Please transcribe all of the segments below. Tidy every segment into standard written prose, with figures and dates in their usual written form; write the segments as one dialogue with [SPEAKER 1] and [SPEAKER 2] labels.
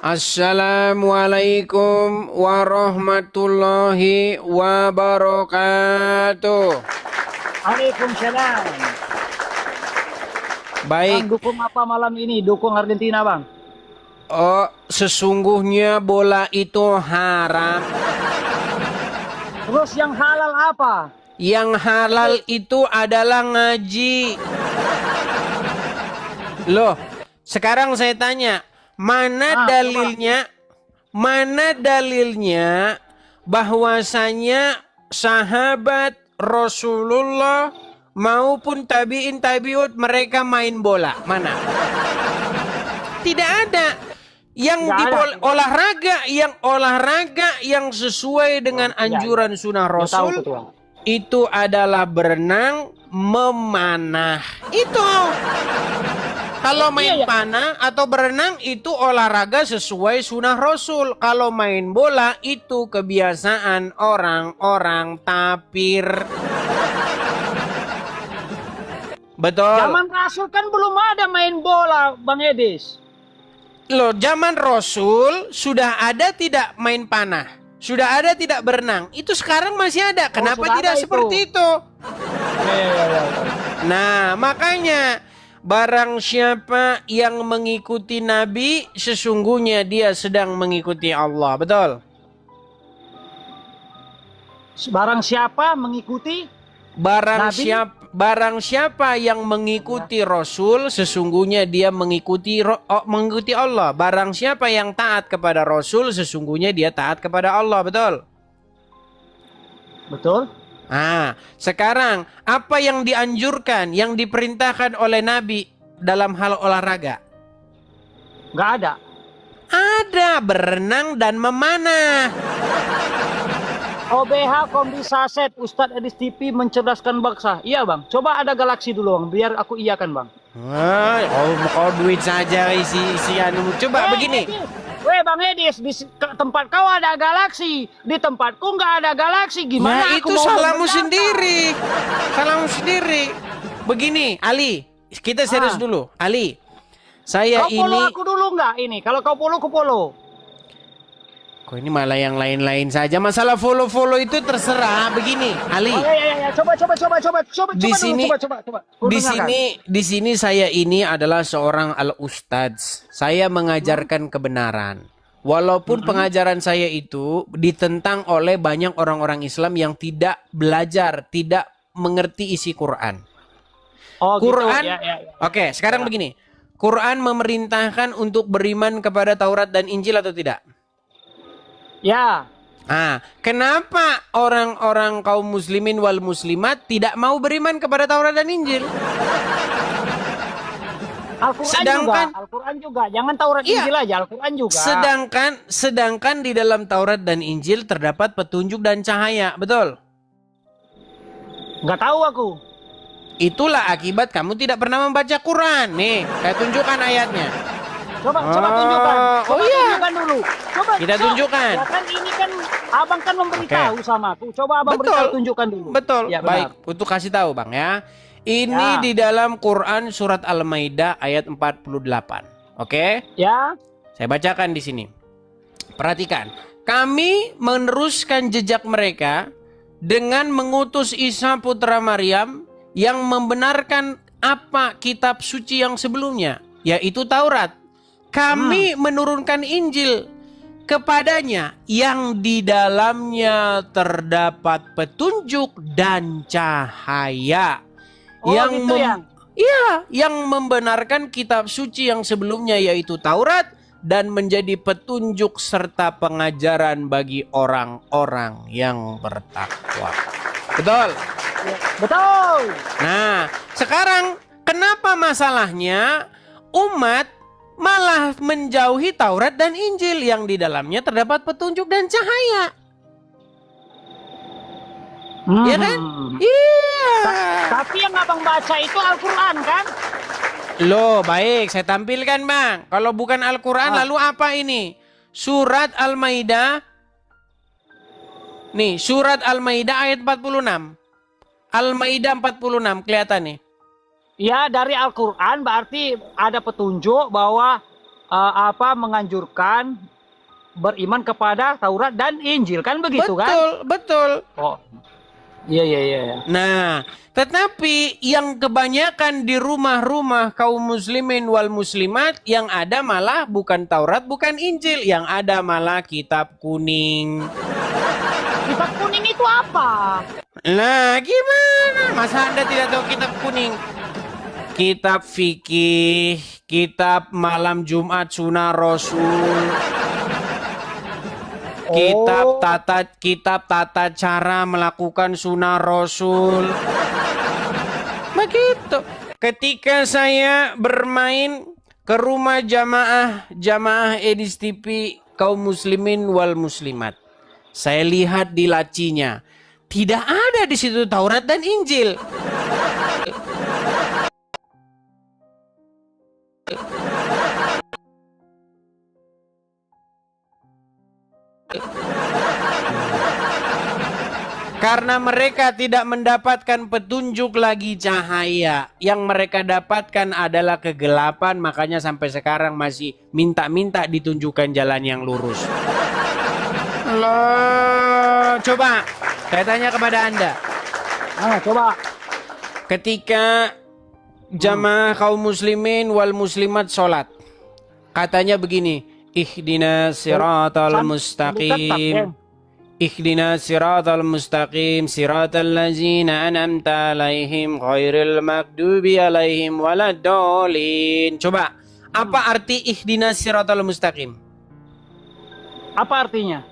[SPEAKER 1] Assalamualaikum warahmatullahi wabarakatuh.
[SPEAKER 2] Waalaikumsalam. Bang,
[SPEAKER 1] Baik,
[SPEAKER 2] dukung apa malam ini? Dukung Argentina, Bang.
[SPEAKER 1] sesungguhnya bola itu haram.
[SPEAKER 2] Terus yang halal apa?
[SPEAKER 1] Yang halal itu adalah ngaji. Loh, sekarang saya tanya, mana dalilnya bahwasanya sahabat Rasulullah maupun tabi'in tabi'ut mereka main bola? Mana? Tidak ada. Yang
[SPEAKER 2] Nggak
[SPEAKER 1] di
[SPEAKER 2] ada.
[SPEAKER 1] olahraga yang sesuai dengan anjuran sunnah
[SPEAKER 2] Ya, tahu,
[SPEAKER 1] Rasul
[SPEAKER 2] Ketua.
[SPEAKER 1] itu adalah berenang, memanah. Itu. Kalau main
[SPEAKER 2] Iya, ya.
[SPEAKER 1] panah atau berenang itu olahraga sesuai sunnah Rasul. Kalau main bola itu kebiasaan orang-orang tapir. Betul.
[SPEAKER 2] Zaman Rasul kan belum ada main bola, Bang Edis.
[SPEAKER 1] Loh, zaman Rasul sudah ada tidak main panah? Sudah ada tidak berenang? Itu sekarang masih ada. Kenapa
[SPEAKER 2] sudah
[SPEAKER 1] tidak
[SPEAKER 2] ada itu.
[SPEAKER 1] seperti itu?
[SPEAKER 2] Ya.
[SPEAKER 1] Nah, makanya barang siapa yang mengikuti Nabi, sesungguhnya dia sedang mengikuti Allah. Betul?
[SPEAKER 2] Barang siapa mengikuti Nabi?
[SPEAKER 1] Barang siapa yang mengikuti Rasul, sesungguhnya dia mengikuti Allah. Barang siapa yang taat kepada Rasul, sesungguhnya dia taat kepada Allah. Betul?
[SPEAKER 2] Betul?
[SPEAKER 1] Nah, sekarang apa yang dianjurkan, yang diperintahkan oleh Nabi dalam hal olahraga?
[SPEAKER 2] Nggak ada.
[SPEAKER 1] Ada, berenang dan memanah.
[SPEAKER 2] OBH Kombi Saset, Ustadz Edis TV mencerdaskan bangsa. Iya, Bang. Coba ada galaksi dulu, Bang. Biar aku iyakan, Bang.
[SPEAKER 1] Wah, kau duit saja isi anu. Coba begini.
[SPEAKER 2] Bang Edis, tempat kau ada galaksi, di tempatku nggak ada galaksi. Gimana
[SPEAKER 1] Nah,
[SPEAKER 2] aku
[SPEAKER 1] itu
[SPEAKER 2] mau
[SPEAKER 1] salahmu
[SPEAKER 2] membedakan?
[SPEAKER 1] sendiri. Salahmu sendiri. Begini, Ali, kita serius dulu. Ali, saya
[SPEAKER 2] Kau follow
[SPEAKER 1] ini
[SPEAKER 2] aku dulu nggak ini? Kalau kau follow, aku follow.
[SPEAKER 1] kok ini malah yang lain-lain saja. Masalah follow-follow itu terserah. Begini, Ali.
[SPEAKER 2] Oh, ya. Coba.
[SPEAKER 1] Di sini,
[SPEAKER 2] Coba. Ku
[SPEAKER 1] di
[SPEAKER 2] dengarkan.
[SPEAKER 1] sini saya ini adalah seorang al-ustadz. Saya mengajarkan kebenaran. Walaupun pengajaran saya itu ditentang oleh banyak orang-orang Islam yang tidak belajar, tidak mengerti isi Quran.
[SPEAKER 2] Oh,
[SPEAKER 1] Quran,
[SPEAKER 2] gitu. Ya.
[SPEAKER 1] Oke, sekarang begini. Quran memerintahkan untuk beriman kepada Taurat dan Injil atau tidak?
[SPEAKER 2] Ya.
[SPEAKER 1] Kenapa orang-orang kaum muslimin wal muslimat tidak mau beriman kepada Taurat dan Injil?
[SPEAKER 2] Al-Quran juga. Jangan Taurat
[SPEAKER 1] Iya.
[SPEAKER 2] Injil aja, Al-Quran juga.
[SPEAKER 1] Sedangkan di dalam Taurat dan Injil terdapat petunjuk dan cahaya, betul?
[SPEAKER 2] Nggak tahu aku.
[SPEAKER 1] Itulah akibat kamu tidak pernah membaca Quran. Nih, saya tunjukkan ayatnya.
[SPEAKER 2] Coba tunjukkan. Tunjukkan dulu. Coba.
[SPEAKER 1] Kita tunjukkan.
[SPEAKER 2] Ya kan ini kan abang kan memberitahu sama aku. Coba abang beritahu, tunjukkan dulu.
[SPEAKER 1] Betul.
[SPEAKER 2] Ya, benar.
[SPEAKER 1] Baik, untuk kasih tahu, Bang ya. Ini
[SPEAKER 2] Ya.
[SPEAKER 1] di dalam Quran surat Al-Maidah ayat 48. Oke?
[SPEAKER 2] Ya.
[SPEAKER 1] Saya bacakan di sini. Perhatikan. Kami meneruskan jejak mereka dengan mengutus Isa putra Maryam yang membenarkan apa kitab suci yang sebelumnya, yaitu Taurat. Kami menurunkan Injil kepadanya yang di dalamnya terdapat petunjuk dan cahaya.
[SPEAKER 2] Oh, gitu ya.
[SPEAKER 1] Yang membenarkan kitab suci yang sebelumnya yaitu Taurat dan menjadi petunjuk serta pengajaran bagi orang-orang yang bertakwa. Betul?
[SPEAKER 2] Ya, betul.
[SPEAKER 1] Nah, sekarang kenapa masalahnya umat malah menjauhi Taurat dan Injil yang di dalamnya terdapat petunjuk dan cahaya? Ya kan? Iya.
[SPEAKER 2] Tapi yang abang baca itu Al-Quran kan?
[SPEAKER 1] Loh, baik, saya tampilkan, Bang. Kalau bukan Al-Quran, lalu apa ini? Surat Al-Maidah. Nih, surat Al-Maidah ayat 46. Al-Maidah 46, kelihatan nih.
[SPEAKER 2] Ya, dari Al-Quran berarti ada petunjuk bahwa menganjurkan beriman kepada Taurat dan Injil, kan begitu kan?
[SPEAKER 1] Betul, betul.
[SPEAKER 2] Oh, iya iya iya.
[SPEAKER 1] Nah, tetapi yang kebanyakan di rumah-rumah kaum muslimin wal muslimat yang ada malah bukan Taurat, bukan Injil, yang ada malah kitab kuning.
[SPEAKER 2] Kitab kuning itu apa?
[SPEAKER 1] Nah, gimana? Masa Anda tidak tahu kitab kuning? Kitab fikih, kitab malam Jumat sunnah Rasul, kitab tata cara melakukan sunnah Rasul. Begitu. Ketika saya bermain ke rumah jamaah Edis TV kaum muslimin wal muslimat, saya lihat di lacinya tidak ada di situ Taurat dan Injil. Karena mereka tidak mendapatkan petunjuk lagi cahaya. Yang mereka dapatkan adalah kegelapan. Makanya sampai sekarang masih minta-minta ditunjukkan jalan yang lurus. Loh, coba saya tanya kepada Anda.
[SPEAKER 2] Coba.
[SPEAKER 1] Ketika jamaah kaum muslimin wal muslimat sholat, katanya begini, ihdinas siratal mustaqim. Ihdina siratal mustaqim siratal ladzina an'amta alaihim ghairil maghdubi alaihim waladdallin. Coba, apa arti ihdina siratal mustaqim?
[SPEAKER 2] Apa artinya?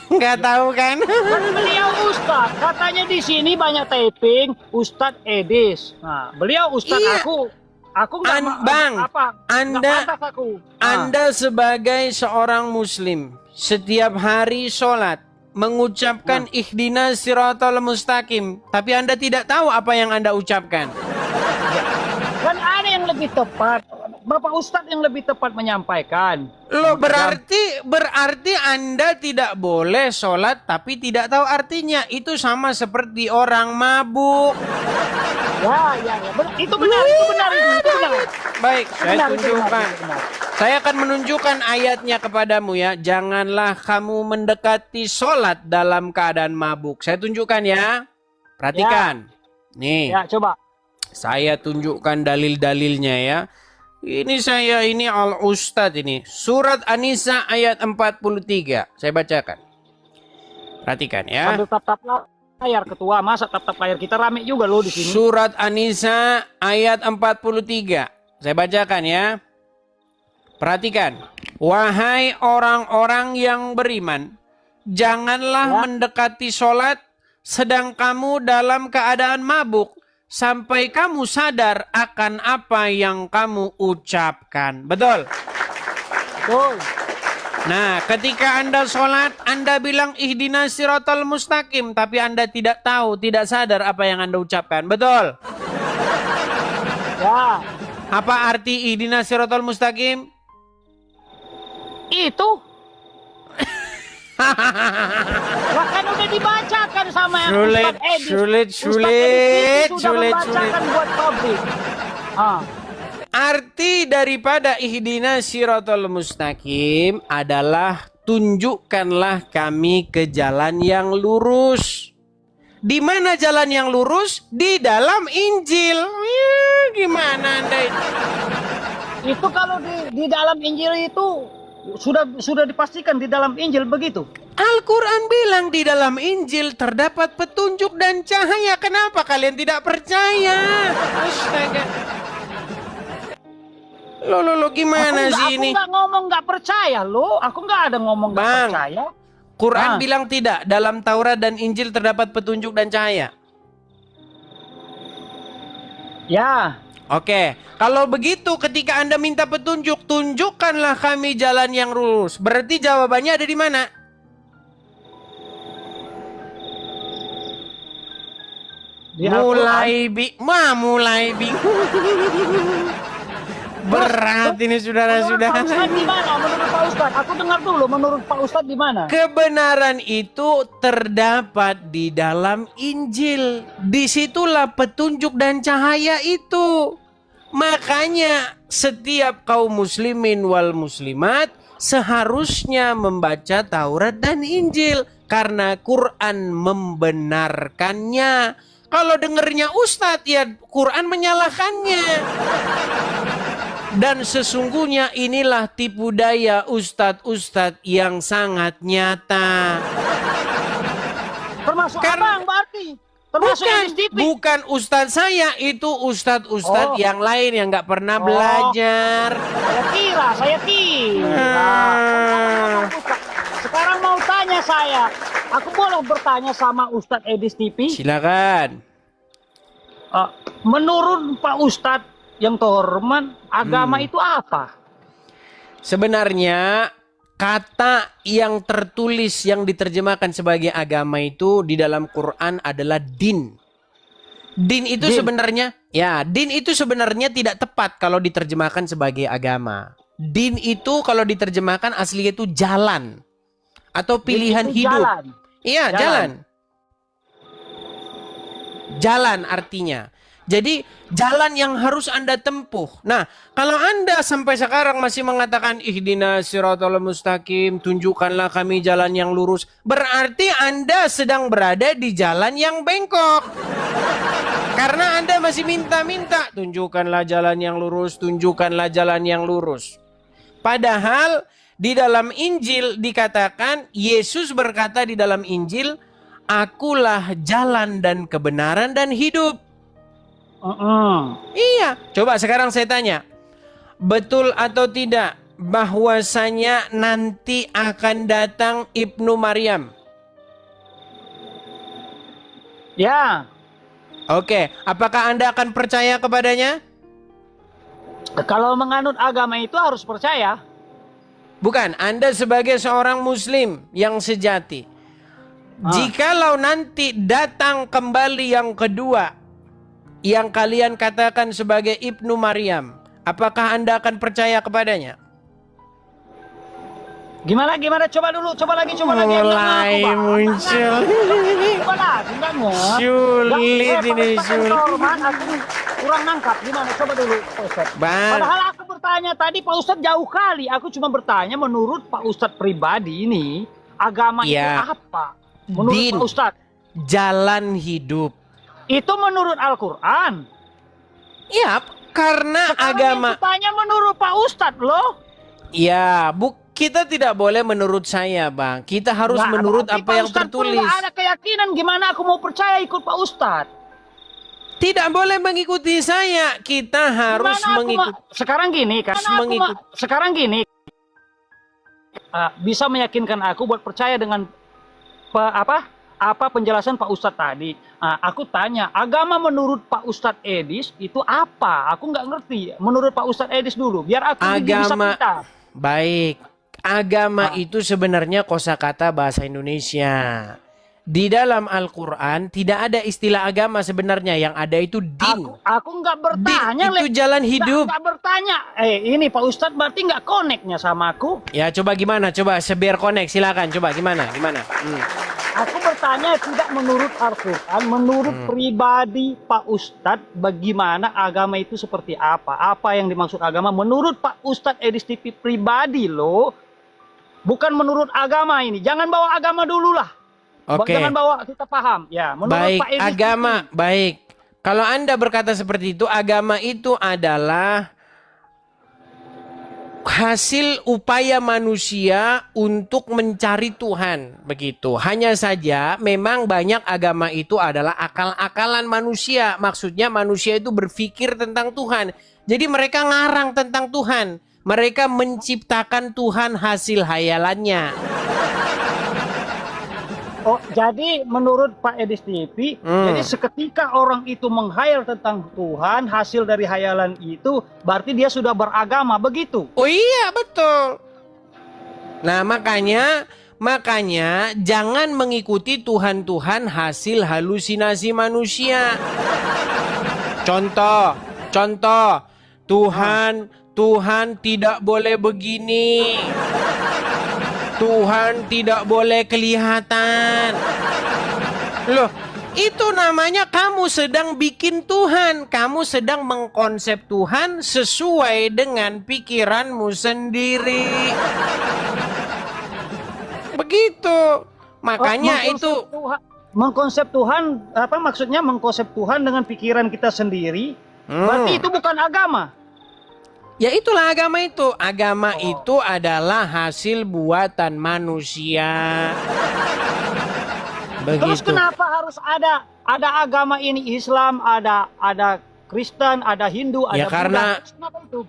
[SPEAKER 1] Enggak tahu kan?
[SPEAKER 2] Kan beliau Ustadz, katanya di sini banyak taping Ustadz Edis. Nah, beliau Ustadz,
[SPEAKER 1] Iya.
[SPEAKER 2] aku nggak
[SPEAKER 1] Bang,
[SPEAKER 2] apa?
[SPEAKER 1] Anda
[SPEAKER 2] Nggak pantas aku.
[SPEAKER 1] Anda sebagai seorang muslim setiap hari sholat mengucapkan ihdina siratal mustaqim, tapi Anda tidak tahu apa yang Anda ucapkan.
[SPEAKER 2] Kan ada yang lebih tepat. Bapak Ustadz yang lebih tepat menyampaikan.
[SPEAKER 1] Loh, berarti Anda tidak boleh sholat tapi tidak tahu artinya. Itu sama seperti orang mabuk.
[SPEAKER 2] Ya. Itu benar.
[SPEAKER 1] Baik, saya
[SPEAKER 2] Benar,
[SPEAKER 1] tunjukkan.
[SPEAKER 2] benar.
[SPEAKER 1] Saya akan menunjukkan ayatnya kepadamu ya. Janganlah kamu mendekati sholat dalam keadaan mabuk. Saya tunjukkan ya. Perhatikan. Nih,
[SPEAKER 2] Ya, coba.
[SPEAKER 1] saya tunjukkan dalil-dalilnya ya. Ini Al Ustadz ini. Surat An-Nisa ayat 43. Saya bacakan. Perhatikan ya.
[SPEAKER 2] Sambil tap-tap layar ketua. Masa tap-tap layar? Kita rame juga loh di sini.
[SPEAKER 1] Surat An-Nisa ayat 43. Saya bacakan ya. Perhatikan. Wahai orang-orang yang beriman, janganlah mendekati sholat sedang kamu dalam keadaan mabuk, sampai kamu sadar akan apa yang kamu ucapkan. Betul?
[SPEAKER 2] Betul.
[SPEAKER 1] Nah, ketika Anda sholat, Anda bilang ihdinas siratal mustaqim, tapi Anda tidak tahu, tidak sadar apa yang Anda ucapkan. Betul?
[SPEAKER 2] Ya.
[SPEAKER 1] Apa arti ihdinas siratal mustaqim?
[SPEAKER 2] Itu. Lah kan udah dibacakan sama yang Ustadz Edis.
[SPEAKER 1] Sulit.
[SPEAKER 2] Buat publik.
[SPEAKER 1] Arti daripada ihdinas siratal mustaqim adalah tunjukkanlah kami ke jalan yang lurus. Di mana jalan yang lurus? Di dalam Injil. Ya, gimana Anda itu?
[SPEAKER 2] Itu kalau di dalam Injil itu sudah dipastikan di dalam Injil begitu.
[SPEAKER 1] Al-Quran bilang di dalam Injil terdapat petunjuk dan cahaya. Kenapa kalian tidak percaya? Astaga. Lo gimana sih ini?
[SPEAKER 2] Aku nggak ngomong nggak percaya lo. Aku nggak ada ngomong nggak
[SPEAKER 1] Bang,
[SPEAKER 2] percaya.
[SPEAKER 1] Quran bilang tidak. Dalam Taurat dan Injil terdapat petunjuk dan cahaya.
[SPEAKER 2] Ya.
[SPEAKER 1] Oke, kalau begitu ketika Anda minta petunjuk, tunjukkanlah kami jalan yang lurus. Berarti jawabannya ada di mana? Mulai bingung. Berat ini saudara-saudara.
[SPEAKER 2] Menurut Pak Ustadz di mana? Menurut Pak Ustadz, aku dengar dulu. Menurut Pak Ustadz di mana?
[SPEAKER 1] Kebenaran itu terdapat di dalam Injil. Disitulah petunjuk dan cahaya itu. Makanya setiap kaum muslimin wal muslimat seharusnya membaca Taurat dan Injil karena Quran membenarkannya. Kalau dengernya Ustadz, ya Quran menyalahkannya. Dan sesungguhnya inilah tipu daya ustadz-ustadz yang sangat nyata.
[SPEAKER 2] Termasuk abang berarti. Termasuk Edis TV.
[SPEAKER 1] Bukan ustadz saya, itu ustadz-ustadz yang lain yang nggak pernah belajar.
[SPEAKER 2] Saya kira. Sekarang mau tanya saya. Aku boleh bertanya sama Ustadz Edis TV?
[SPEAKER 1] Silakan.
[SPEAKER 2] Menurut Pak Ustadz yang terhormat, agama itu apa?
[SPEAKER 1] Sebenarnya kata yang tertulis yang diterjemahkan sebagai agama itu di dalam Quran adalah din. Din itu sebenarnya, din itu sebenarnya tidak tepat kalau diterjemahkan sebagai agama. Din itu kalau diterjemahkan aslinya itu jalan atau pilihan hidup.
[SPEAKER 2] Jalan.
[SPEAKER 1] Iya, jalan. Jalan artinya. Jadi jalan yang harus Anda tempuh. Nah, kalau Anda sampai sekarang masih mengatakan ihdinas siratal mustaqim, tunjukkanlah kami jalan yang lurus, berarti Anda sedang berada di jalan yang bengkok. Karena Anda masih minta-minta, tunjukkanlah jalan yang lurus, tunjukkanlah jalan yang lurus. Padahal di dalam Injil dikatakan, Yesus berkata di dalam Injil, akulah jalan dan kebenaran dan hidup. Iya, coba sekarang saya tanya, betul atau tidak bahwasanya nanti akan datang Ibnu Maryam?
[SPEAKER 2] Ya.
[SPEAKER 1] Oke, apakah Anda akan percaya kepadanya?
[SPEAKER 2] Kalau menganut agama itu harus percaya.
[SPEAKER 1] Bukan, Anda sebagai seorang muslim yang sejati. Jikalau nanti datang kembali yang kedua, yang kalian katakan sebagai Ibnu Maryam, apakah Anda akan percaya kepadanya?
[SPEAKER 2] Gimana? Coba lagi.
[SPEAKER 1] Mulai muncul.
[SPEAKER 2] Coba lagi, enggak mau.
[SPEAKER 1] Sulit ini, sulit.
[SPEAKER 2] Aku kurang nangkap. Gimana? Coba dulu, Pak Ustadz. Padahal aku bertanya tadi, Pak Ustadz jauh kali. Aku cuma bertanya menurut Pak Ustadz pribadi ini, agama itu apa? Menurut Pak Ustadz.
[SPEAKER 1] Jalan hidup.
[SPEAKER 2] Itu menurut Al-Quran.
[SPEAKER 1] Ya, karena
[SPEAKER 2] sekarang
[SPEAKER 1] agama.
[SPEAKER 2] Yang tanya menurut Pak Ustadz loh.
[SPEAKER 1] Ya, kita tidak boleh menurut saya, Bang. Kita harus menurut apa yang tertulis.
[SPEAKER 2] Pun ada keyakinan, gimana aku mau percaya ikut Pak Ustadz?
[SPEAKER 1] Tidak boleh mengikuti saya. Kita harus mengikuti.
[SPEAKER 2] Sekarang gini kan. Bisa meyakinkan aku buat percaya dengan apa penjelasan Pak Ustadz tadi. Aku tanya, agama menurut Pak Ustadz Edis itu apa? Aku nggak ngerti. Menurut Pak Ustadz Edis dulu, biar aku bisa pintar.
[SPEAKER 1] Baik, agama itu sebenarnya kosakata bahasa Indonesia. Di dalam Al-Quran tidak ada istilah agama sebenarnya, yang ada itu din.
[SPEAKER 2] Aku nggak bertanya.
[SPEAKER 1] Din itu jalan hidup.
[SPEAKER 2] Nggak bertanya. Ini Pak Ustadz berarti nggak connect-nya sama aku.
[SPEAKER 1] Ya coba gimana? Coba sebiar connect, silakan. Coba gimana?
[SPEAKER 2] Aku bertanya tidak menurut Al-Quran, menurut pribadi Pak Ustadz, bagaimana agama itu seperti apa? Apa yang dimaksud agama? Menurut Pak Ustadz Edis TV pribadi loh, bukan menurut agama ini. Jangan bawa agama dulu lah.
[SPEAKER 1] Oke.
[SPEAKER 2] Jangan bawa, kita paham. Ya, menurut
[SPEAKER 1] baik,
[SPEAKER 2] Pak Edis
[SPEAKER 1] agama,
[SPEAKER 2] TV.
[SPEAKER 1] baik. Kalau Anda berkata seperti itu, agama itu adalah hasil upaya manusia untuk mencari Tuhan, begitu. Hanya saja memang banyak agama itu adalah akal-akalan manusia. Maksudnya manusia itu berpikir tentang Tuhan. Jadi mereka ngarang tentang Tuhan. Mereka menciptakan Tuhan hasil hayalannya.
[SPEAKER 2] Oh, jadi menurut Pak Edis TV, jadi seketika orang itu menghayal tentang Tuhan, hasil dari hayalan itu, berarti dia sudah beragama, begitu?
[SPEAKER 1] Oh iya, betul. Nah, makanya jangan mengikuti Tuhan-Tuhan hasil halusinasi manusia. Contoh, Tuhan tidak boleh begini. Tuhan tidak boleh kelihatan. Loh, Itu namanya kamu sedang bikin Tuhan. Kamu sedang mengkonsep Tuhan sesuai dengan pikiranmu sendiri. Begitu. Makanya
[SPEAKER 2] mengkonsep Tuhan, apa maksudnya mengkonsep Tuhan dengan pikiran kita sendiri? Berarti itu bukan agama.
[SPEAKER 1] Ya itulah agama itu. Agama itu adalah hasil buatan manusia.
[SPEAKER 2] Terus
[SPEAKER 1] Begitu.
[SPEAKER 2] kenapa harus ada agama ini, Islam, ada Kristen, ada Hindu, ada
[SPEAKER 1] Ya karena
[SPEAKER 2] Buddha? Kenapa itu?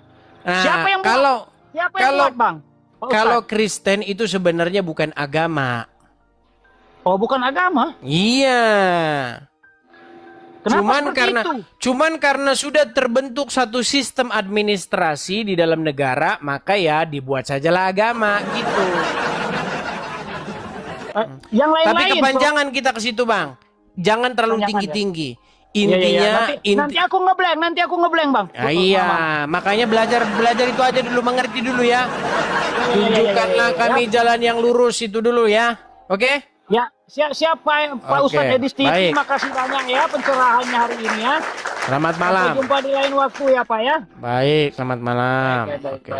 [SPEAKER 1] nah,
[SPEAKER 2] Siapa yang buat, Bang? Pak
[SPEAKER 1] kalau
[SPEAKER 2] Ustadz?
[SPEAKER 1] Kristen itu sebenarnya bukan agama.
[SPEAKER 2] Oh, bukan agama.
[SPEAKER 1] Iya.
[SPEAKER 2] Kenapa seperti itu?
[SPEAKER 1] Cuman karena sudah terbentuk satu sistem administrasi di dalam negara, maka ya dibuat sajalah agama gitu.
[SPEAKER 2] Yang lain-lain.
[SPEAKER 1] Tapi kepanjangan kita ke situ, Bang. Jangan terlalu
[SPEAKER 2] Kepanjangan,
[SPEAKER 1] tinggi-tinggi.
[SPEAKER 2] Iya,
[SPEAKER 1] Intinya
[SPEAKER 2] nanti aku ngeblank, Bang.
[SPEAKER 1] Ah, iya, makanya belajar itu aja dulu, mengerti dulu ya. Tunjukkanlah kami jalan yang lurus itu dulu ya. Oke?
[SPEAKER 2] Ya, siapa Pak
[SPEAKER 1] Oke,
[SPEAKER 2] Ustadz Edis TV,
[SPEAKER 1] baik.
[SPEAKER 2] terima kasih banyak ya pencerahannya hari ini ya.
[SPEAKER 1] Selamat malam.
[SPEAKER 2] Sampai jumpa di lain waktu ya Pak ya.
[SPEAKER 1] Baik, selamat malam.
[SPEAKER 2] Baik.
[SPEAKER 1] Oke.